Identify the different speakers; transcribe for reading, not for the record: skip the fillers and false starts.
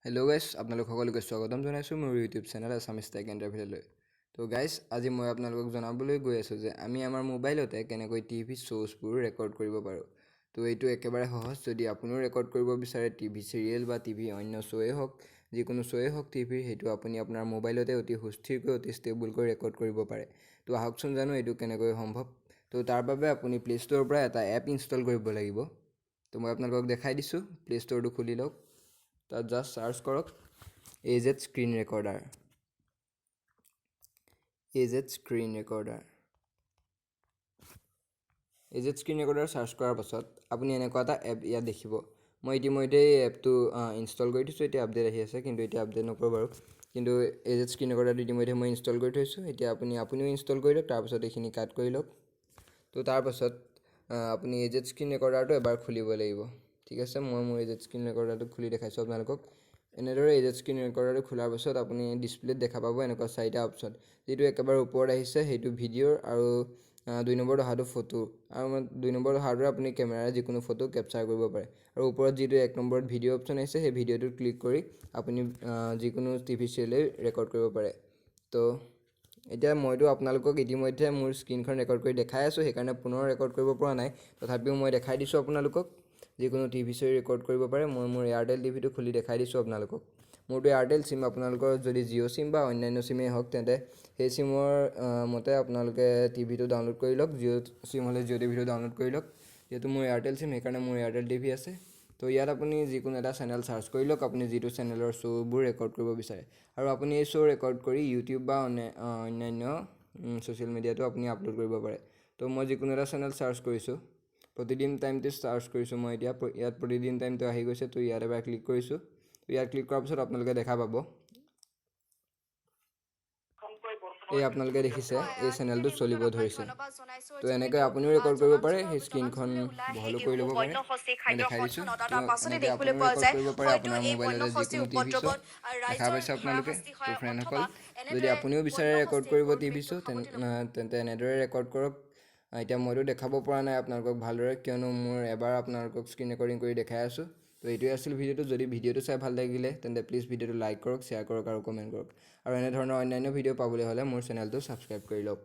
Speaker 1: Hello' গাইছ, আপোনালোক সকলোকে স্বাগতম জনাইছোঁ মোৰ ইউটিউব চেনেল আছামিজ টেক এণ্টাৰভিউলৈ। তো গাইছ, আজি মই আপোনালোকক জনাবলৈ গৈ আছোঁ যে আমি আমাৰ মোবাইলতে কেনেকৈ টিভি শ্ব'জবোৰ ৰেকৰ্ড কৰিব পাৰোঁ। তো এইটো একেবাৰে সহজ। যদি আপুনিও ৰেকৰ্ড কৰিব বিচাৰে টিভি চিৰিয়েল বা টিভি অন্য শ্ব'য়ে হওক, যিকোনো শ্ব'য়ে হওক টিভিৰ, সেইটো আপুনি আপোনাৰ মোবাইলতে অতি সুস্থিৰকৈ অতি ষ্টেবলকৈ ৰেকৰ্ড কৰিব পাৰে। তো আহকচোন জানো এইটো কেনেকৈ সম্ভৱ। তো তাৰ বাবে আপুনি প্লে' ষ্ট'ৰৰ পৰা এটা এপ ইনষ্টল কৰিব লাগিব। তো মই আপোনালোকক দেখাই দিছোঁ। প্লে' ষ্ট'ৰটো খুলি লওক। তাত জাষ্ট চাৰ্চ কৰক AZ screen recorder. AZ screen recorder search কৰাৰ পাছত আপুনি এনেকুৱা এটা এপ ইয়াত দেখিব। মই ইতিমধ্যে এই এপটো ইনষ্টল কৰি থৈছোঁ। এতিয়া আপডেট আহি আছে, কিন্তু এতিয়া আপডেট নকৰোঁ বাৰু। কিন্তু AZ স্ক্ৰীণ ৰেকৰ্ডাৰটো ইতিমধ্যে মই ইনষ্টল কৰি থৈছোঁ। এতিয়া আপুনিও ইনষ্টল কৰি লওক। তাৰপাছত এইখিনি কাট কৰি লওক। তো তাৰপাছত আপুনি AZ স্ক্ৰীণ ৰেকৰ্ডাৰটো এবাৰ খুলিব লাগিব। ঠিক আছে, মই মোৰ AZ স্ক্ৰীণ ৰেকৰ্ডাৰটো খুলি দেখাইছোঁ আপোনালোকক। এনেদৰে AZ স্ক্ৰীণ ৰেকৰ্ডাৰটো খোলাৰ পাছত আপুনি ডিছপ্লেত দেখা পাব এনেকুৱা চাৰিটা অপশ্যন। যিটো একেবাৰে ওপৰত আহিছে সেইটো ভিডিঅ'ৰ, আৰু 2 নম্বৰত অহাটো ফটো, আৰু 2 নম্বৰত অহাটোৰে আপুনি কেমেৰাৰে যিকোনো ফটো কেপচাৰ কৰিব পাৰে। আৰু ওপৰত যিটো 1 নম্বৰত ভিডিঅ' অপশ্যন আহিছে, সেই ভিডিঅ'টোত ক্লিক কৰি আপুনি যিকোনো টিভি চিৰিয়েলেই ৰেকৰ্ড কৰিব পাৰে। তো এতিয়া মইতো আপোনালোকক ইতিমধ্যে মোৰ স্ক্ৰীণখন ৰেকৰ্ড কৰি দেখাই আছোঁ, সেইকাৰণে পুনৰ ৰেকৰ্ড কৰিব পৰা নাই। তথাপিও মই দেখাই দিছোঁ আপোনালোকক যিকোনো টিভি চিৰিয়েল ৰেকৰ্ড কৰিব পাৰে। মই মোৰ এয়াৰটেল টিভিটো খুলি দেখাই দিছোঁ আপোনালোকক। মোৰতো এয়াৰটেল চিম। আপোনালোকৰ যদি জিঅ' চিম বা অন্যান্য চিমেই হওক, তেন্তে সেই চিমৰ মতে আপোনালোকে টিভিটো ডাউনলোড কৰি লওক। জিঅ' চিম হ'লে জিঅ' টিভিটো ডাউনলোড কৰি লওক। যিহেতু মোৰ এয়াৰটেল চিম, সেইকাৰণে মোৰ এয়াৰটেল টিভি আছে। তো ইয়াত আপুনি যিকোনো এটা চেনেল চাৰ্চ কৰি লওক, আপুনি যিটো চেনেলৰ শ্ব'বোৰ ৰেকৰ্ড কৰিব বিচাৰে। আৰু আপুনি এই শ্ব' ৰেকৰ্ড কৰি ইউটিউব বা অন্যান্য ছ'চিয়েল মিডিয়াতো আপুনি আপলোড কৰিব পাৰে। তো মই যিকোনো এটা চেনেল চাৰ্চ কৰিছোঁ। প্ৰতিদিন টাইমটো চাৰ্চ কৰিছোঁ মই এতিয়া। ইয়াত প্ৰতিদিন টাইমটো আহি গৈছে। তো ইয়াত এবাৰ ক্লিক কৰিছোঁ। ইয়াত ক্লিক কৰাৰ পিছত আপোনালোকে দেখা পাব, এই আপোনালোকে দেখিছে এই চেনেলটো চলিব ধৰিছে। তো এনেকৈ আপুনিও ৰেকৰ্ড কৰিব পাৰে। সেই স্ক্ৰীণখন বহলো কৰি ল'ব পাৰে। মই দেখাই দিছোঁ। তো এনেকৈ আপুনিও ৰেকৰ্ড কৰিব পাৰে আপোনাৰ মোবাইলতে যিকোনো টিভি শ্ব'। দেখা পাইছে আপোনালোকে ফ্ৰেণ্ডসকল। যদি আপুনিও বিচাৰে ৰেকৰ্ড কৰিব টিভি শ্ব', তেন্তে এনেদৰে ৰেকৰ্ড কৰক। এতিয়া মইতো দেখাব পৰা নাই আপোনালোকক ভালদৰে, কিয়নো মোৰ এবাৰ আপোনালোকক স্ক্ৰীণ ৰেকৰ্ডিং কৰি দেখাই আছোঁ। তো এইটোৱে আছিল ভিডিঅ'টো। যদি ভিডিঅ'টো চাই ভাল লাগিলে তেন্তে প্লিজ ভিডিঅ'টো লাইক কৰক, শ্বেয়াৰ কৰক আৰু কমেণ্ট কৰক। আৰু এনেধৰণৰ অন্যান্য ভিডিঅ' পাবলৈ হ'লে মোৰ চেনেলটো ছাবস্ক্ৰাইব কৰি লওক।